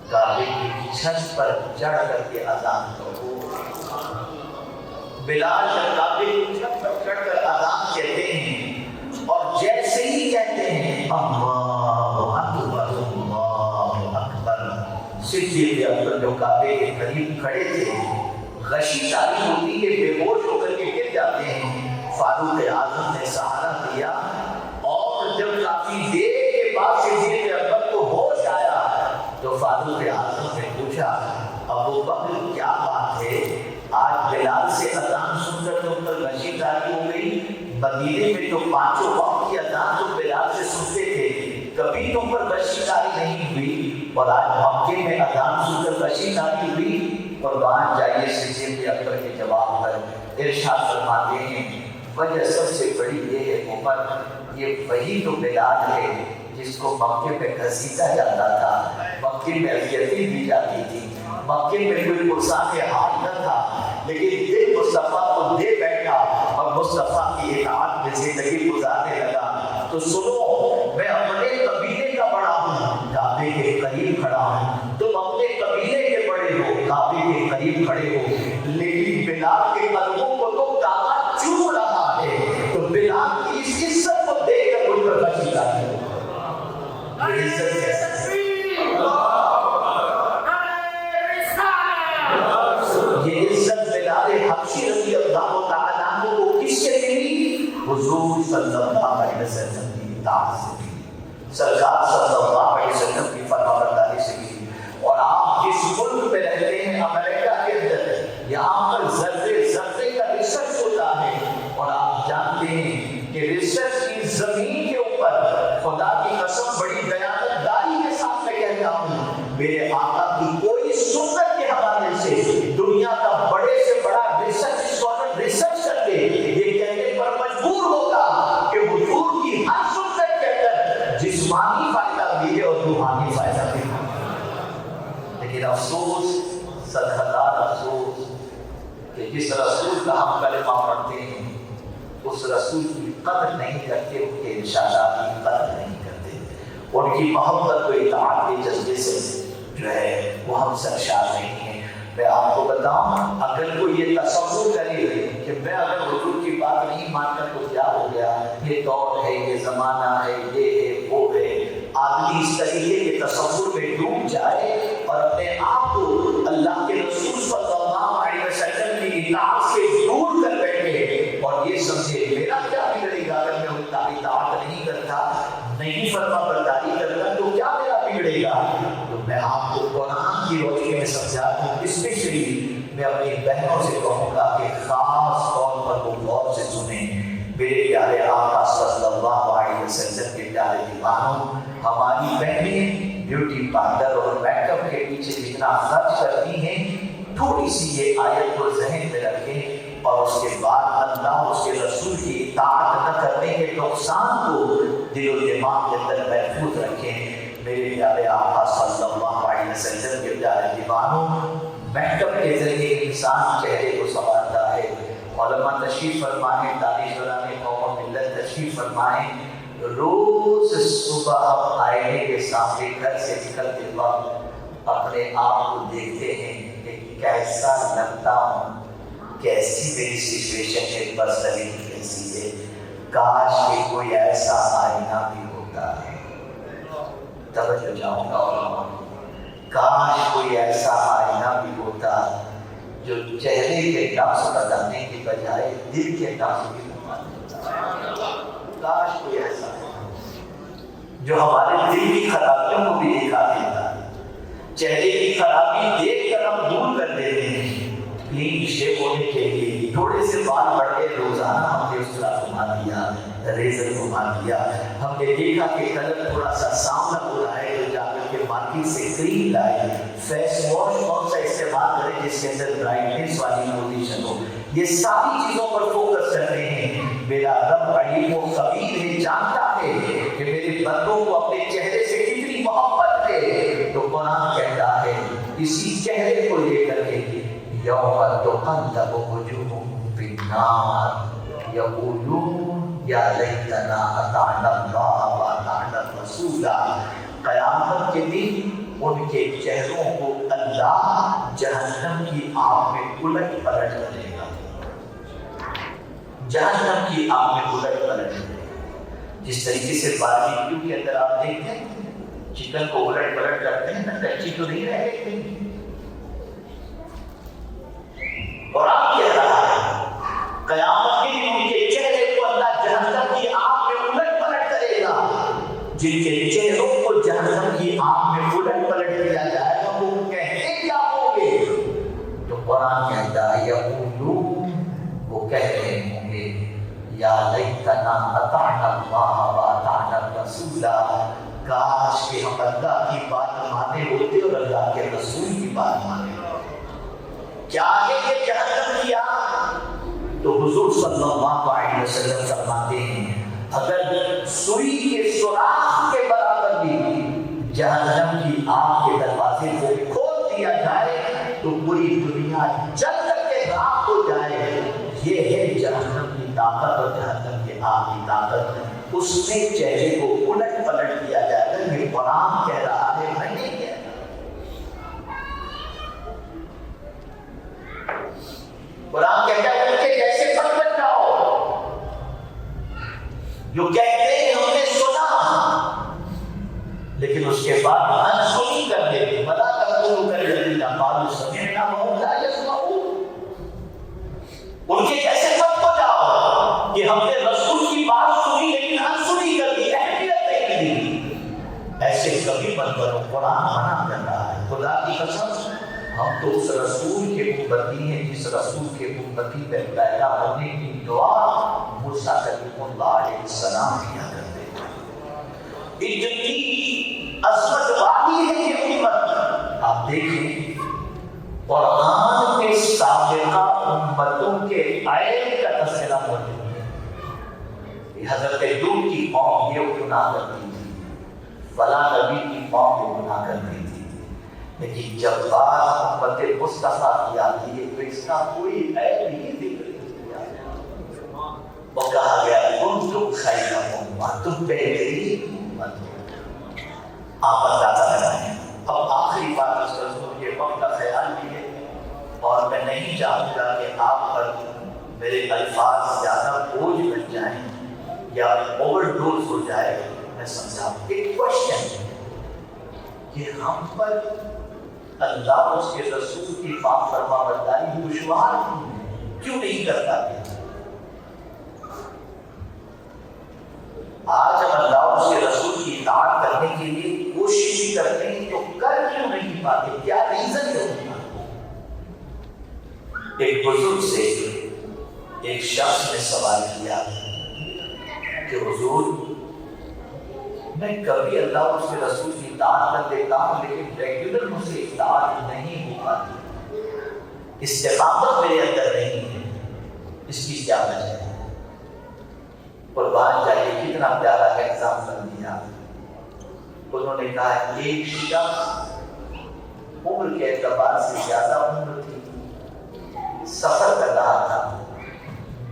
کعبے کی چھت پر چڑھ کر کے اذان کرو. بلال جب کعبے کی چھت پر چڑھ کر اذان کہتے ہیں اور جیسے ہی کہتے ہیں اللہ اکبر اللہ اکبر، صدیق اکبر جو کعبے کے قریب کھڑے تھے غشی تاری ہوتی ہے، بے ہوش ہو کر کے گر جاتے ہیں. فاروق اعظم نے سہارا دیا اور جب کافی دیر کے بعد صدیق اکبر کو ہوش آیا تو فاروق اعظم نے پوچھا ابو بکر کیا بات ہے، آج بلال سے اذان سن کر تم پر غشی تاری ہو گئی؟ مدینے میں تو پانچوں وقت کی اذان تم بلال سے سنتے تھے، کبھی تم پر غشی تاری نہیں ہوئی اور آج مکے میں اذان سن کر غشی تاری ہوئی؟ قربان جائیے صدیق اکبر کے جواب پر ارشاد فرماتے ہیں وجہ سب سے بڑی یہ ہے عمر، یہ وہی تو بلال ہے جس کو مکے میں گھسیٹا جاتا تھا، مکے میں اذیتیں دی جاتی تھی، مکے میں کوئی قرصان حال نہ تھا، لیکن دل مصطفیٰ کو دے بیٹھا اور مصطفیٰ کی اطاعت میں زندگی گزارنے لگا. تو سنو میں اپنے قبیلے کا بڑا ہوں، کعبے کے قریب کھڑا ہوں، تم اپنے قبیلے کے بڑے ہو، کعبے کے قریب کھڑے ہو، لیکن بلال کے قدموں کو تو کعبہ چوم رہا ہے. تو بلال کی اس عزت کو دیکھ کر مجھ پر غشی تاری ہو. یہ عزت کیسے؟ یہ عزت بلال حبشی رضی اللہ تعالیٰ عنہ کو کس سے ملی؟ حضور صلی اللہ علیہ وسلم کی اطاعت سے ملی، سرکار صلی اللہ علیہ وسلم کی فرمانبرداری سے ملی. اور آپ جس ملک میں رہتے ہیں امریکہ کے اندر، یہاں پر ذرے ذرے کا ریسرچ ہوتا ہے اور آپ جانتے ہیں کہ ریسرچ کی زمین کے اوپر خدا کی قسم بڑی دیانتداری کے ساتھ میں کہتا ہوں میرے آقا کی کوئی سنت کے حوالے سے دنیا کا بڑے سے بڑا ریسرچ اسکالر ریسرچ کر کے یہ کہنے پر مجبور ہوگا کہ حضور کی ہر سنت کے اندر جسمانی فائدہ بھی ہے اور روحانی فائدہ بھی ہے. لیکن افسوس، صدقدار افسوس کہ جس رسول کا ہم کلمہ پڑھتے ہیں اس رسول کی قدر نہیں کرتے، ان کے ارشادات کی قدر نہیں کرتے، ان کی محبت و اطاعت کے جذبے سے جو ہے وہ ہم سرشار نہیں ہیں. میں آپ کو بتاؤں اگر کوئی یہ تصور کرے کہ میں اگر حضور کی بات نہیں مانتا تو کیا ہو گیا، یہ دور ہے، یہ زمانہ ہے، یہ ہے وہ ہے، آدمی اس طریقے کے تصور میں ڈوب جائے اور اپنے آپ کو اللہ کے رسول صلی اللہ علیہ وسلم کی اطاعت سے دور کر بیٹھے اور یہ سمجھے میرا کیا بگڑے گا اگر میں ان کا اطاعت نہیں کرتا، نہیں فرمانبرداری کرتا تو کیا میرا بگڑے گا. تو میں آپ کو قرآن کی روشنی میں سمجھاتا ہوں، اسپیشلی میں اپنی بہنوں سے کہوں گا کہ خاص طور پر وہ غور سے سنیں. میرے پیارے آقا صلی اللہ علیہ وسلم کے پیارے دیوانوں، ہماری بہنیں بیوٹی پارلر اور میک اپ کے پیچھے جتنا خرچ کرتی ہیں، تھوڑی سی یہ آیت کو ذہن میں رکھیں اور اس کے بعد اللہ اس کے رسول کی اطاعت کرنے کے نقصان کو دل و دماغ کے اندر محفوظ رکھیں۔ میرے پیارے آقا صلی اللہ علیہ وسلم کے پیارے دیوانوں، محکم کے ذریعے انسان چہرے کو سنوارتا ہے۔ علماء تشریف فرمائیں، دانش وران قوم و ملت تشریف فرمائیں، روز صبح آئینے کے سامنے گھر سے نکلتے وقت اپنے آپ کو دیکھتے ہیں کہ کیسا لگتا ہوں، کیسی میری سچویشن ہے، پرسنالٹی کیسی ہے، کاش کہ کوئی ایسا آئینہ بھی ہوتا ہے۔ توجہ جاؤں گا علماء، کاش کوئی ایسا آئینہ بھی ہوتا جو چہرے کے نقص بتانے کی بجائے دل کے نقص بھی بتاتا۔ کاش کوئی ایسا جو ہمارے دل کی خرابیوں کو بھی دکھا دیتا، چہرے کی خرابی دیکھ کر ہم دور کر دیتے ہیں۔ کلین شیپ ہونے کے لیے تھوڑے سے بال بڑھے، روزانہ ہم نے اس طرح گھما دیا، ریزر گھما دیا، ہم نے دیکھا کہ کلر تھوڑا سا سامنا ہو رہا ہے تو جا کر کے مارکیٹ سے کریم لائے، فیس واش کون سا استعمال کریں جس کے اندر برائٹنس والی پوزیشن ہو، یہ ساری چیزوں پر فوکس کرتے ہیں۔ میرا رب علیم و خبیر ہے، جانتا ہے کہ میرے بندوں کو اپنے چہرے سے کتنی محبت ہے، تو قرآن کہتا ہے اسی چہرے کو لے کر کے یوم تقلب وجوہہم فی النار یقولون یا لیتنا اطعنا اللہ واطعنا الرسول، قیامت کے دن ان کے چہروں کو اللہ جہنم کی آگ میں الٹ پلٹ کرے گا، جہنم کی آگ میں الٹ پلٹ کرے گا۔ جس طریقے سے باربیکیو کے اندر آپ دیکھتے ہیں چکن کو الٹ پلٹ کرتے ہیں نا، کچی تو نہیں رہ گئی۔ اور آپ کہہ رہا ہے قیامت کے دن ان کے چہرے کو اللہ جہنم کی آگ میں الٹ پلٹ کرے گا، جن کے چہروں کو جہنم کی آگ میں الٹ پلٹ کیا جائے گا وہ کہتے کیا ہوں گے؟ تو قرآن کہتا ہے یقولون، وہ کہہ رہے ہوں گے یا لیتنا اطعنا اللہ واطعنا الرسول، کاش کہ ہم اللہ کی بات مانے ہوتے اور اللہ کے رسول کی بات مانے ہوتے۔ کیا ہے یہ جہنم کی آگ؟ تو حضور صلی اللہ علیہ وسلم فرماتے ہیں اگر سوئی کے سوراخ کے برابر بھی جہنم کی آگ کے دروازے کو کھول دیا جائے تو پوری دنیا جل کر کے راکھ ہو جائے۔ یہ ہے جہنم کی طاقت اور جہنم کے آگ کی طاقت، اس میں چہرے کو الٹ پلٹ کیا جائے گا۔ یہ قرآن کہہ رہا ہے، میں نہیں کہہ رہا۔ قرآن کہتا ہے ان کے جیسے مت بن جاؤ جو کہتے ہیں ہم نے سنا لیکن اس کے بعد انسنی کر دیتے، بلا تقولوا کالذین قالوا سمعنا وهم لا يسمعون۔ ان کے جیسے مت ہو جاؤ کہ ہم نے رسول کی بات سنی لیکن انسنی کر دی، اہمیت نہیں دی، ایسے کبھی مت بنو۔ قرآن منع کر رہا ہے، خدا کی قسم ہم تو اس رسول کے امتی ہیں جس رسول کے امتی میں پیدا ہونے کی دعا موسیٰ کلیم اللہ علیہ السلام کیا کرتے ہیں۔ اتنی عظمت والی ہے یہ امت، آپ دیکھیں قرآن میں سابقہ امتوں کے عیب کا تذکرہ موجود ہے۔ حضرت لوط کی قوم یہ گناہ کرتی تھی، فلاں نبی کی قوم یہ گناہ کرتی تھی، لیکن جب بات امت مصطفیٰ کی آتی ہے تو اس کا کوئی عیب نہیں ذکر کیا گیا۔ وہ کہا گیا کنتم خیر امہ، تم بہترین امت ہو۔ آپ اندازہ لگائیں۔ اب آخری بات اس رسول کے وقت کا خیال بھی ہے اور میں نہیں چاہوں گا کہ آپ پر میرے الفاظ زیادہ بوجھ بن جائیں یا اوور ڈوز ہو جائے۔ میں سمجھاؤں ایک کوشچن کہ ہم پر اللہ اس کے رسول کی فرما برداری دشوار کیوں نہیں کرتا؟ آج ہم اللہ اس کے رسول کی اطاعت کرنے کے لیے کوشش بھی کرتے ہیں تو کر کیوں نہیں پاتے؟ کیا ریزن ہوتا؟ ایک بزرگ سے ایک شخص نے سوال کیا کہ حضور میں کبھی اللہ اور اس کے رسول کی اطاعت کر دیتا ہوں لیکن ریگولر مجھ سے اطاعت نہیں ہو پاتی، استقامت میرے اندر نہیں ہے، اس کی کیا وجہ ہے؟ قربان کتنا پیارا ایگزامپل دیا. انہوں نے کہا ایک شخص عمر کے اعتبار سے زیادہ عمر تھی، سفر کر رہا تھا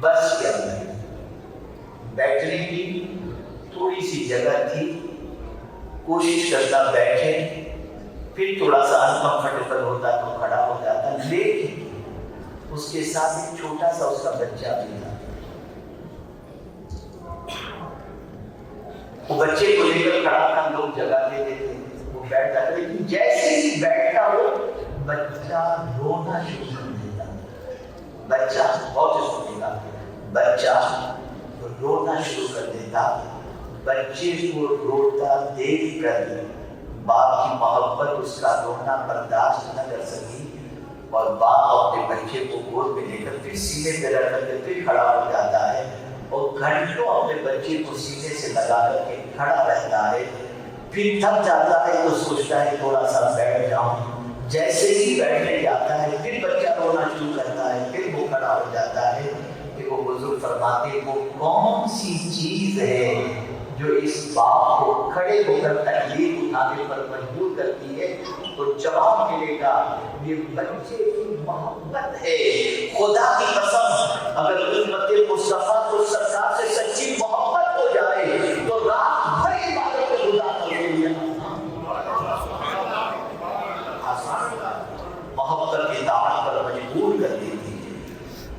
بس کے اندر، بیٹھنے کی تھوڑی سی جگہ تھی، کوشش کرتا بیٹھے، پھر تھوڑا سا انکمفرٹیبل ہوتا تو کھڑا ہو جاتا، لیکن اس کے ساتھ ایک چھوٹا سا اس کا بچہ بھی تھا. وہ بچے کو لے کر کھڑا تھا، لوگ جگہ دے دیتے، وہ بیٹھ جاتا، لیکن جیسے ہی بیٹھتا وہ بچہ رونا شروع کر دیتا. بچہ بہت سننے کا، بچہ رونا شروع کر دیتا. بچے کو روتا دیکھ کر باپ کی محبت اس کا رونا برداشت نہ کر سکی، اور باپ اپنے بچے کو گود میں لے کر پھر سینے پہ رکھ کر پھر کھڑا ہو جاتا ہے، اور گھنٹوں اپنے بچے کو سینے سے لگا کر کے کھڑا رہتا ہے. پھر تھک جاتا ہے تو سوچتا ہے تھوڑا سا بیٹھ جاؤں. جیسے ہی بیٹھنے جاتا ہے پھر بچہ رونا شروع کرتا ہے، پھر وہ کھڑا ہو جاتا ہے. کہ وہ حضور فرماتے وہ کون سی چیز ہے جو اس باپ کو کھڑے ہو کر تکلیف اٹھانے پر مجبور کرتی ہے؟ تو جواب ملے گا یہ بچے کی محبت ہے. خدا کی قسم اگر امت مصطفیٰ کو سرکار سے سچی محبت ہو جائے تو رات بھر عبادت کو گزار کر کے محبت کی دعوت پر مجبور کر دیتی ہے،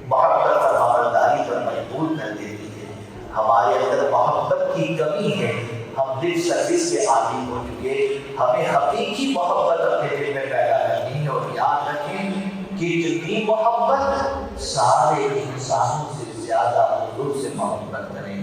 محبت پر خبرداری پر مجبور کر دیتی ہے. ہمارے اندر محبت کی کمی ہے، ہم دل سروس کے عادی ہو چکے. ہمیں حقیقی محبت اپنے دل میں پیدا کرنی ہے، اور یاد رکھیں کہ جتنی محبت سارے انسانوں سے زیادہ حضور سے محبت کریں.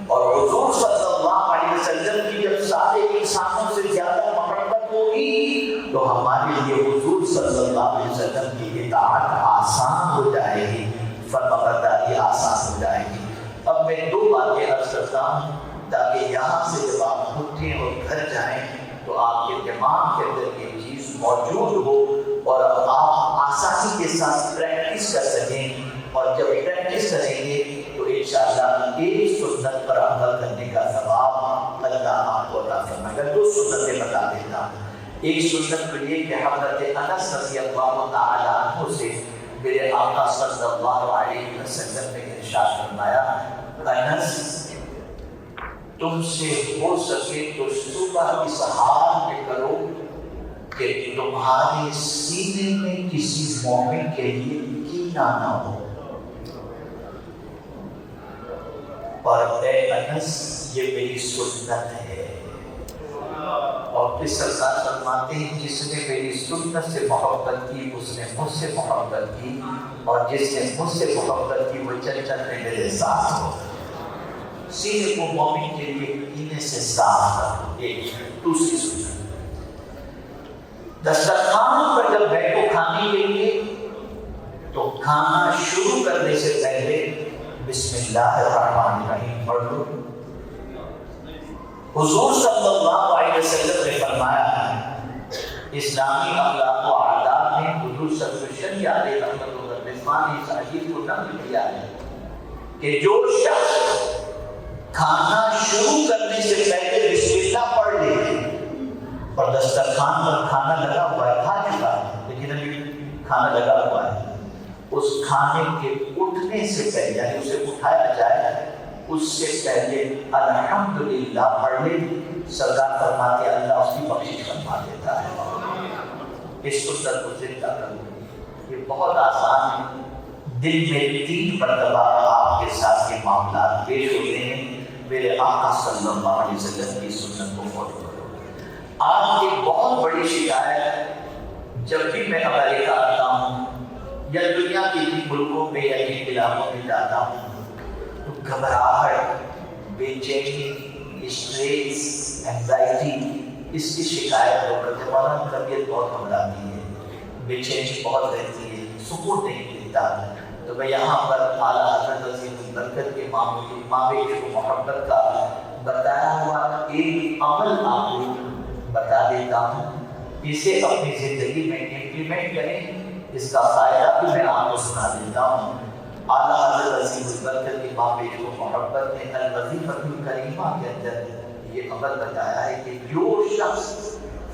اور حضور صلی اللہ علیہ وسلم کی جب سارے انسانوں سے زیادہ محبت ہوگی تو ہمارے لیے حضور صلی اللہ علیہ وسلم کی اطاعت آسان ہو جائے گی، فرمانبرداری آسان ہو جائے گی. اب میں دو باتیں عرض کرتا ہوں تاکہ یہاں سے جب آپ اٹھیں اور گھر جائیں تو آپ کے دماغ کے اندر یہ چیز موجود ہو اور آپ آسانی کے ساتھ پریکٹس کر سکیں. اور جب پریکٹس کریں گے تو انشاءاللہ ایک سنت پر عمل کرنے کا ثواب اللہ آپ کو عطا فرمائے گا. دو سنتیں بتا دیتا ہوں. ایک سنت تو یہ کہ حضرت انس رضی اللہ تعالی عنہ سے میرے آقا صلی اللہ علیہ وسلم نے ارشاد فرمایا انس تم سے ہو سکے تو صبح اس حال میں کرو کہ تمہارے سینے میں کسی مومن کے لیے کینہ نہ ہو. اور اے انس یہ میری سنت ہے. اور پھر سرکار فرماتے ہیں جس نے میری سنت سے محبت کی اس نے مجھ سے محبت کی، اور جس نے مجھ سے محبت کی وہ جنت میں میرے ساتھ ہو. سینے کو مومن کے لیے کینے سے صاف کر. ایک دوسری سنت دسترخوان پر جب بیٹھو کھانے کے لیے تو کھانا شروع کرنے سے پہلے بسم اللہ الرحمن الرحیم پڑھ لو. حضور صلی اللہ علیہ وسلم نے فرمایا اسلامی اخلاق و آداب میں حضور صلی اللہ علیہ وسلم رحمۃ اللہ رضوان اس حدیث کو نقل کیا ہے کہ جو شخص کھانا شروع کرنے سے پہلے بسم اللہ پڑھ لے اور دسترخوان پر کھانا لگا ہوا ہے، کھا چکا ہے لیکن ابھی کھانا لگا ہوا ہے، اس کھانے کے اٹھنے سے پہلے یعنی اسے اٹھایا جائے اس سے پہلے الحمدللہ پڑھ لے. سرکار فرماتے اللہ اس کی بخشش فرما دیتا ہے. اس سنت کو زندہ کرو، یہ بہت آسان ہے. دل میں 3 مرتبہ آپ کے ساتھ یہ معاملات پیش ہوتے ہیں. میرے آقا صلی اللہ علیہ وسلم کی سنت کو فالو کرو. آج ایک بہت بڑی شکایت جب بھی میں امریکہ آتا ہوں یا دنیا کے بھی ملکوں میں یا ان علاقوں میں جاتا ہوں تو گھبراہٹ، بے چینی، اسٹریس، اینگزائٹی اس کی شکایت ہو کر ہمارا طبیعت بہت گھبراتی ہے، بے چینی بہت رہتی ہے، سکون نہیں ملتا. تو میں یہاں پر اعلیٰ حضرت عظیم البرکت کے معاملے کو محبت کا بتایا ہوا ایک عمل آپ کو بتا دیتا ہوں. اسے اپنی زندگی میں امپلیمنٹ کریں، اس کا فائدہ بھی میں آپ کو سنا دیتا ہوں. اعلیٰ حضرت عظیم البرکت امام بیش کو محبت نے الوظیفۃ الکریمہ کے اندر یہ عمل بتایا ہے کہ جو شخص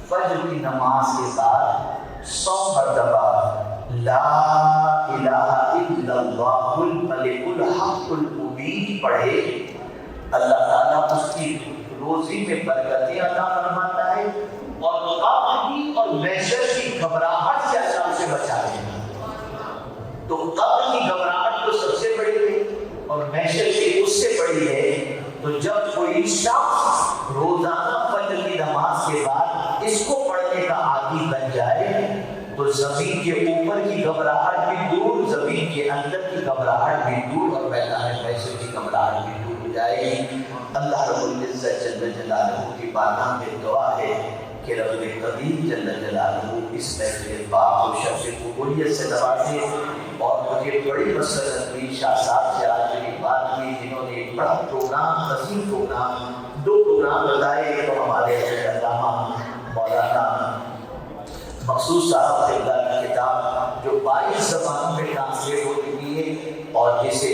فجر کی نماز کے بعد 100 مرتبہ لا الہ الا اللہ الملک الحق المبین پڑھے، اللہ تعالیٰ اس کی روزی میں برکتیں عطا فرماتا ہے اور قبر کی اور محشر کی گھبراہٹ سے اللہ اسے بچا دیتا ہے۔ تو قبر کی گھبراہٹ تو سب سے بڑی ہے اور محشر کی اس سے بڑی ہے۔ تو جب کوئی شخص روزانہ فجر کی نماز کے بعد اس کو پڑھنے کا عادی بن جائے تو زمین کے اوپر کی گھبراہٹ بھی دور، زمین کے اندر کی گھبراہٹ بھی دور اور میدان محشر کی گھبراہٹ بھی دور ہو جائے گی۔ اللہ رب العزت جل جلالہ کی بارگاہ میں دعا ہے کہ رب قدیر جل جلالہ اس محفل پاک و شرف قبولیت سے نوازے۔ اور مجھے بڑی مسرت ہوئی شاہ صاحب سے آج میری بات ہوئی، جنہوں نے ایک بڑا پروگرام، عظیم پروگرام، 2 پروگرام بتائے۔ ایک تو ہمارے علامہ مولانا مقصود صاحب کی کتاب جو 22 زبانوں میں ٹرانسلیٹ ہو چکی ہے اور جسے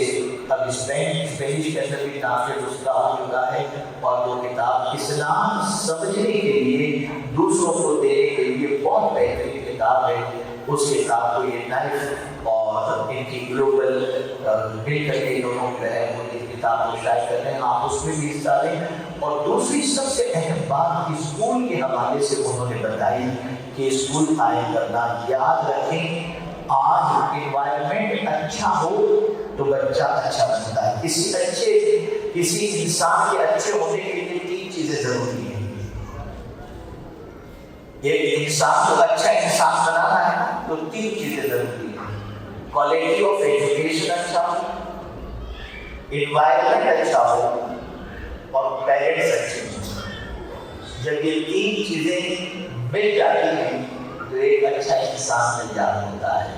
اب اسپینش کے اندر بھی ٹرانسلیٹ اس کا ہو چکا ہے، اور وہ کتاب اسلام سمجھنے کے لیے، دوسروں کو دینے کے لیے بہت بہترین کتاب ہے۔ اس کتاب کو یہ نائف اور ان کی گلوبل مل کر کے دونوں جو ہے وہ اس کتاب کو شائع کر رہے ہیں، آپ اس میں بھی حصہ لیں۔ اور دوسری سب سے اہم بات اسکول کے حوالے سے انہوں نے بتائی کہ اسکول قائم کرنا، یاد رکھیں آج انوائرمنٹ اچھا ہو تو بچہ اچھا بنتا ہے۔ کسی انسان کے اچھے ہونے کے لیے 3 چیزیں ضروری ہیں۔ ایک انسان کو اچھا انسان بنانا ہے تو 3 چیزیں ضروری ہیں۔ کوالٹی آف ایجوکیشن اچھا ہو، انوائرمنٹ اچھا ہو اور پیرنٹس اچھے ہوں۔ جب یہ 3 چیزیں مل جاتی ہیں تو ایک اچھا انسان تیار ہوتا ہے۔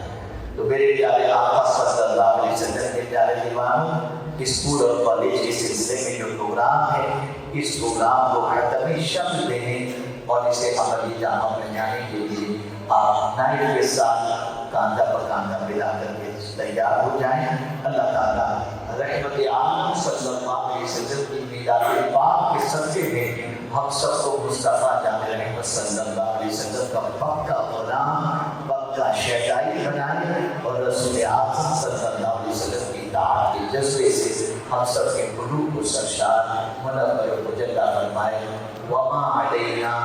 تو میرے پیارے آقا صلی اللہ علیہ وسلم کے پیارے دیوانوں، اسکول اور کالج کے سلسلے میں جو پروگرام ہے، اس پروگرام کو حتمی شکل دینے اور اسے عملی جامہ پہنانے کے لیے آپ نائب کے ساتھ کاندھا پر کاندھا ملا کر کے تیار ہو جائیں۔ اللہ تعالیٰ رحمت عالم صلی اللہ علیہ وسلم کی میلاد پاک کے صدقے میں ہم سب کو مصطفیٰ جامع رحمت صلی اللہ علیہ وسلم کا پکا غلام، پکا شیدائی بنائے اور رسول اعظم صلی اللہ علیہ وسلم کی اطاعت کے جذبے سے ہم سب کے قلوب کو سرشار منور و مجلہ فرمائے۔ وما علینا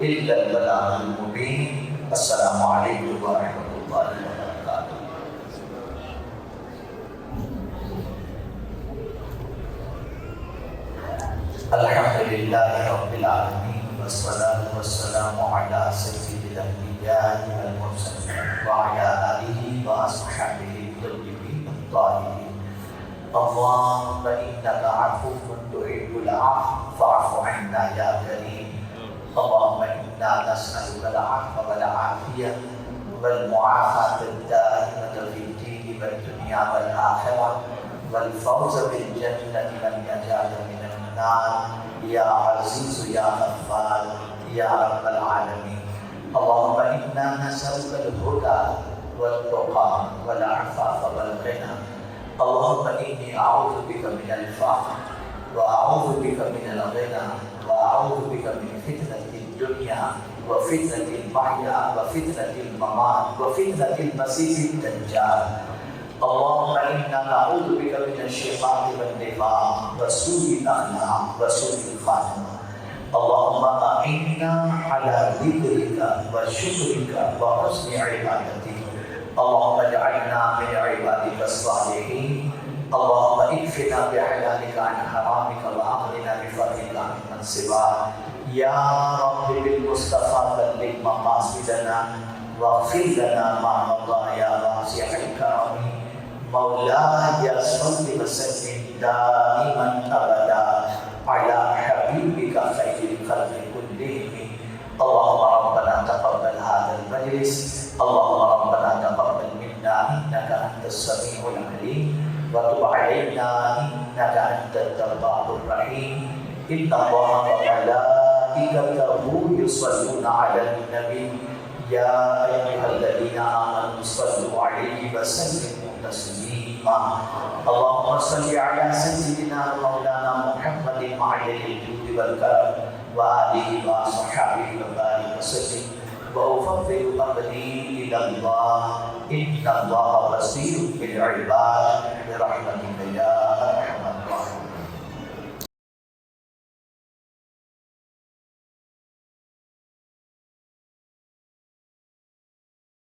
الا البلاغ المبین۔ السلام علیکم ورحمۃ اللہ وبرکاتہ۔ الحمدللہ رب العالمین والصلاة والسلام علی سید الانبیاء والمرسلین وعلی آلہ واصحابہ الطیبین الطاہرین۔ اللهم إنك عفو تحب العفو فاعف عنا يا كريم۔ اللهم إنا نسألك العفو والعافية والمعافاة الدائمة في الدين والدنيا والآخرة والفوز بالجنة والنجاة من النار يا عزيز يا غفار يا رب العالمين۔ اللهم إنا نسألك الهدى والتقى والعفاف والغنى۔ اللهم إني أعوذ بك من الفقر وأعوذ بك من الغنى وأعوذ بك من فتنة الدنيا وفتنة المحيا وفتنة الممات وفتنة المسيح الدجال۔ اللهم إنا نعوذ بك من الشقاق والنفاق وسوء الأخلاق وسوء الخاتمة۔ اللهم أعنا على ذكرك وشكرك وحسن عبادتك۔ اللهم اجعلنا من عبادك الصالحين۔ اللهم اكفنا بحلالك عن حرامك واغننا بفضلك عمن سواك۔ يا رب بالمصطفى بلغ مقاصدنا واغفر لنا ما مضى يا واسع الكرم۔ مولاي صل وسلم دائما ابدا على حبيبك خير الخلق كلهم۔ اللهم ربنا تقبل هذا المجلس، اللهم ربنا تقبل منا انك انت السميع العليم وتب علينا انك انت التواب الرحيم۔ ان الله وملائكته يصلون على النبي يا ايها الذين امنوا صلوا عليه وسلموا تسليما۔ تسليما اللهم صل على سيدنا ومولانا محمد معدن الجود والكرم وآله وصحبه وبارك وسلم وأفوض أمري إلى الله إن الله بصير بالعباد برحمتك يا